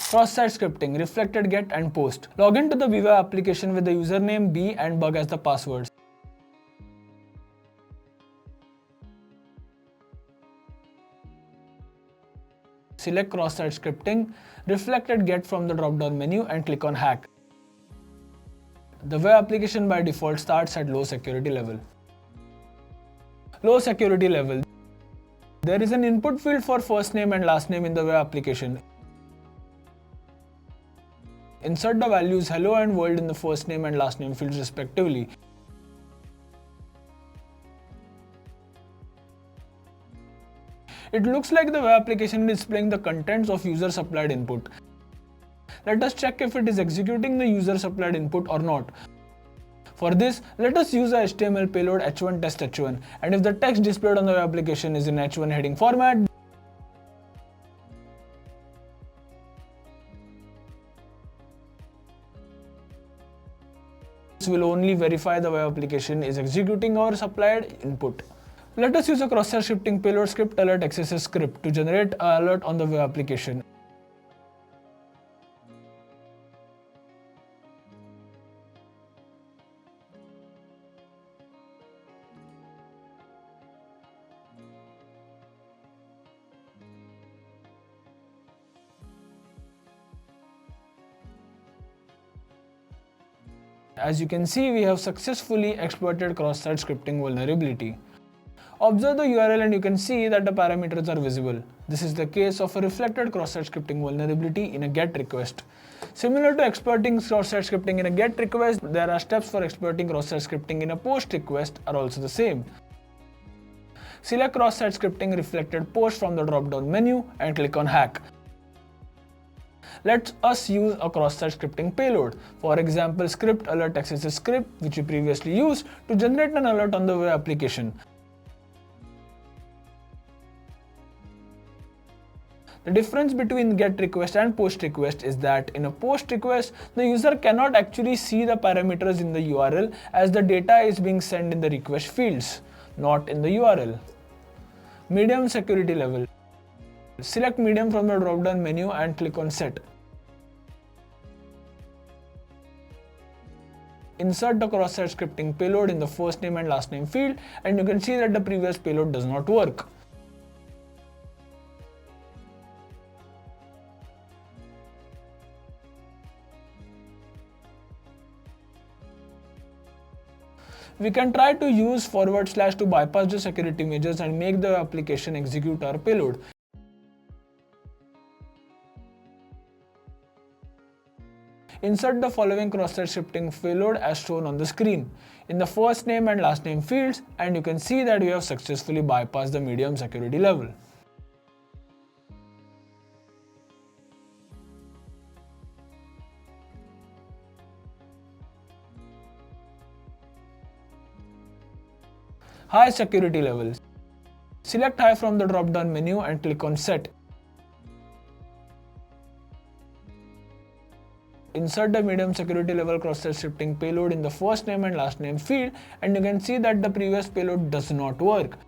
Cross-site scripting, reflected get and post. Log into the Viva application with the username B and bug as the passwords. Select cross-site scripting, reflected get from the drop-down menu and click on hack. The web application by default starts at low security level. Low security level. There is an input field for first name and last name in the web application. Insert the values hello and world in the first name and last name fields respectively. It looks like the web application is displaying the contents of user supplied input. Let us check if it is executing the user supplied input or not. For this, let us use a HTML payload h1 test h1, and if the text displayed on the web application is in h1 heading format, this will only verify the web application is executing our supplied input. Let us use a cross-site scripting payload script alert XSS script to generate an alert on the web application. As you can see, we have successfully exploited cross-site scripting vulnerability. Observe the URL and you can see that the parameters are visible. This is the case of a reflected cross-site scripting vulnerability in a GET request. Similar to exploiting cross-site scripting in a GET request, there are steps for exploiting cross-site scripting in a POST request are also the same. Select cross-site scripting reflected post from the drop-down menu and click on hack. Let us use a cross-site scripting payload. For example, script alert XSS script, which we previously used to generate an alert on the web application. The difference between GET request and POST request is that in a POST request, the user cannot actually see the parameters in the URL as the data is being sent in the request fields, not in the URL. Medium security level. Select medium from the drop-down menu and click on set. Insert the cross-site scripting payload in the first name and last name field, and you can see that the previous payload does not work. We can try to use / to bypass the security measures and make the application execute our payload. Insert the following cross-site scripting payload as shown on the screen in the first name and last name fields, and you can see that we have successfully bypassed the medium security level. High security level. Select high from the drop-down menu and click on set. Insert the medium security level cross-site scripting payload in the first name and last name field, and you can see that the previous payload does not work.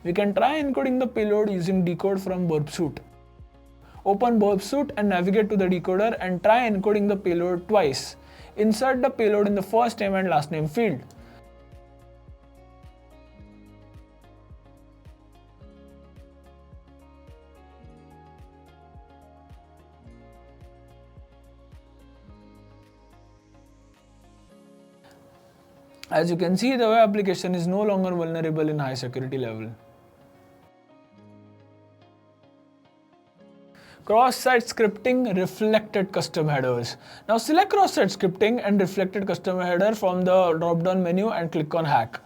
We can try encoding the payload using decode from burp suite. Open burp suite and navigate to the decoder and try encoding the payload twice. Insert the payload in the first name and last name field. As you can see, the web application is no longer vulnerable in high security level. Cross-site scripting reflected custom headers. Now select cross-site scripting and reflected custom header from the drop-down menu and click on hack.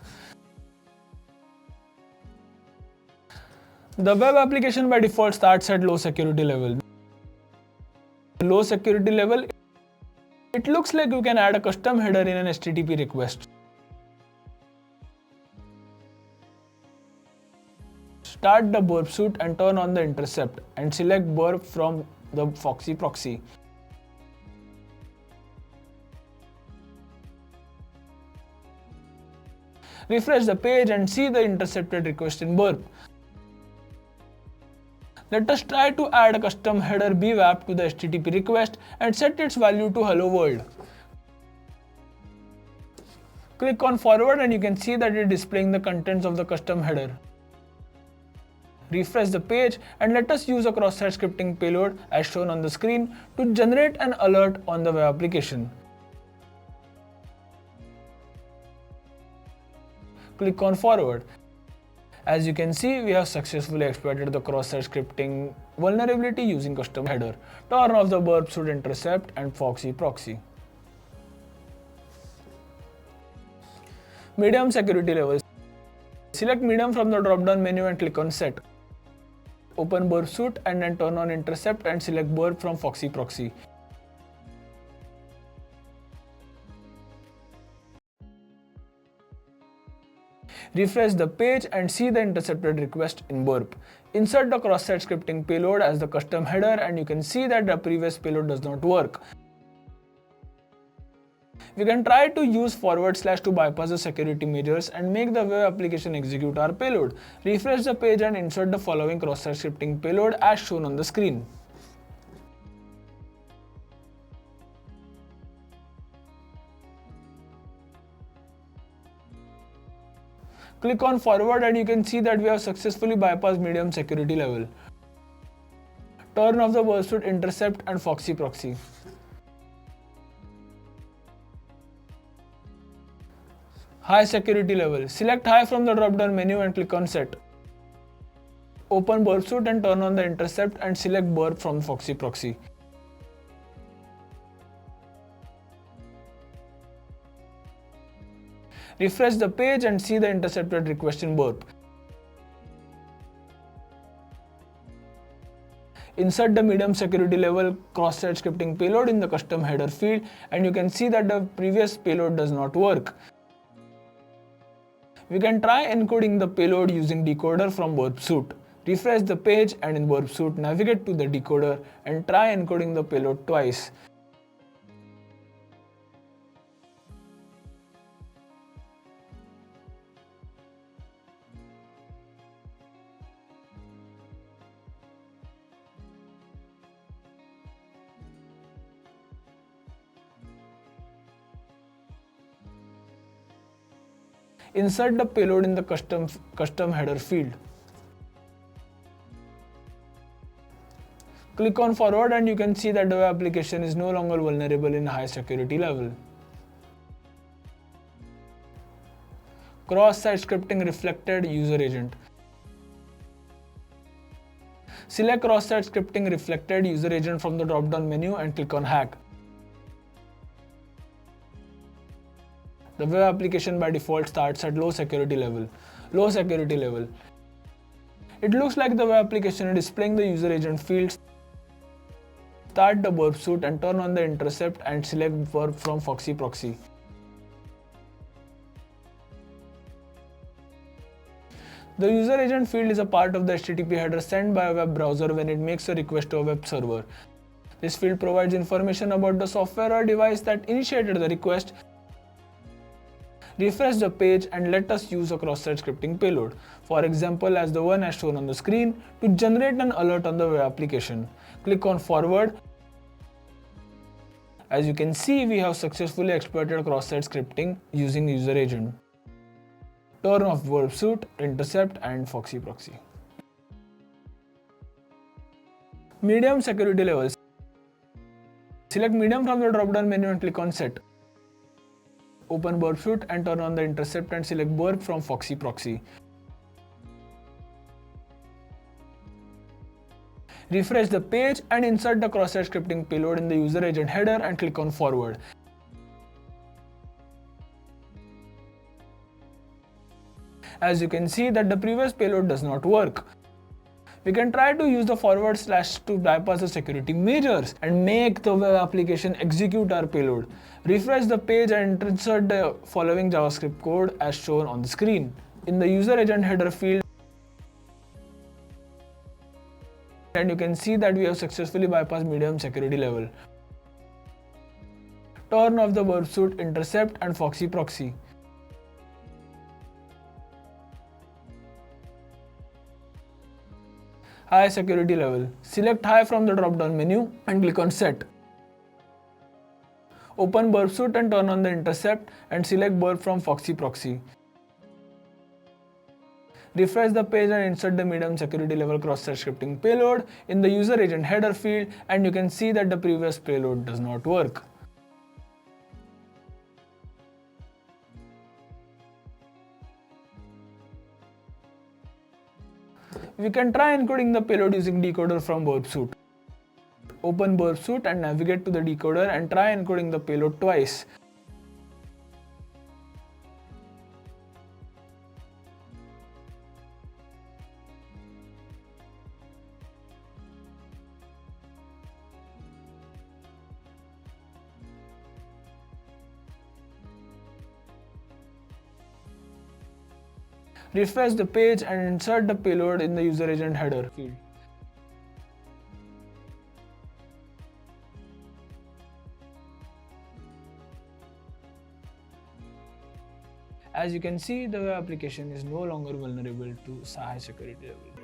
The web application by default starts at low security level. Low security level, it looks like you can add a custom header in an HTTP request. Start the burp suite and turn on the intercept and select burp from the Foxy proxy. Refresh the page and see the intercepted request in burp. Let us try to add a custom header bwap to the HTTP request and set its value to hello world. Click on forward and you can see that it is displaying the contents of the custom header. Refresh the page and let us use a cross-site scripting payload as shown on the screen to generate an alert on the web application. Click on forward. As you can see, we have successfully exploited the cross-site scripting vulnerability using custom header. Turn off the burp suit intercept and Foxy proxy. Medium security level. Select medium from the drop-down menu and click on set. Open burp suit and then turn on intercept and select burp from Foxy proxy. Refresh the page and see the intercepted request in burp. Insert the cross-site scripting payload as the custom header and you can see that the previous payload does not work. We can try to use / to bypass the security measures and make the web application execute our payload. Refresh the page and insert the following cross-site scripting payload as shown on the screen. Click on forward and you can see that we have successfully bypassed medium security level. Turn off the burp suit intercept and Foxy proxy. High security level. Select high from the drop-down menu and click on set. Open burp suit and turn on the intercept and select burp from Foxy proxy. Refresh the page and see the intercepted request in burp. Insert the medium security level cross-site scripting payload in the custom header field and you can see that the previous payload does not work. We can try encoding the payload using decoder from burp suit. Refresh the page and in burp suit navigate to the decoder and try encoding the payload twice. Insert the payload in the custom header field. Click on forward and you can see that the web application is no longer vulnerable in high security level. Cross-site scripting reflected user agent. Select cross-site scripting reflected user agent from the drop-down menu and click on hack. The web application by default starts at low security level. Low security level. It looks like the web application is displaying the user agent field. Start the burp suit and turn on the intercept and select burp from Foxy proxy. The user agent field is a part of the HTTP header sent by a web browser when it makes a request to a web server. This field provides information about the software or device that initiated the request. Refresh the page and let us use a cross-site scripting payload, for example as the one as shown on the screen, to generate an alert on the web application. Click on forward. As you can see, we have successfully exploited cross-site scripting using user agent. Turn off burp suit, intercept and Foxy proxy. Medium security levels. Select medium from the drop-down menu and click on set. Open burp suit and turn on the intercept and select burp from Foxy proxy. Refresh the page and insert the cross-site scripting payload in the user agent header and click on forward. As you can see that the previous payload does not work. We can try to use the / to bypass the security measures and make the web application execute our payload. Refresh the page and insert the following JavaScript code as shown on the screen. In the user agent header field, and you can see that we have successfully bypassed medium security level. Turn off the burp suit, intercept and Foxy proxy. High security level. Select high from the drop down menu and click on set. Open burp suite and turn on the intercept and select burp from Foxy proxy. Refresh the page and insert the medium security level cross-site scripting payload in the user agent header field, and you can see that the previous payload does not work. We can try encoding the payload using decoder from burp suite. Open burp suite and navigate to the decoder and try encoding the payload twice. Refresh the page and insert the payload in the user agent header field. As you can see, the application is no longer vulnerable to high security level.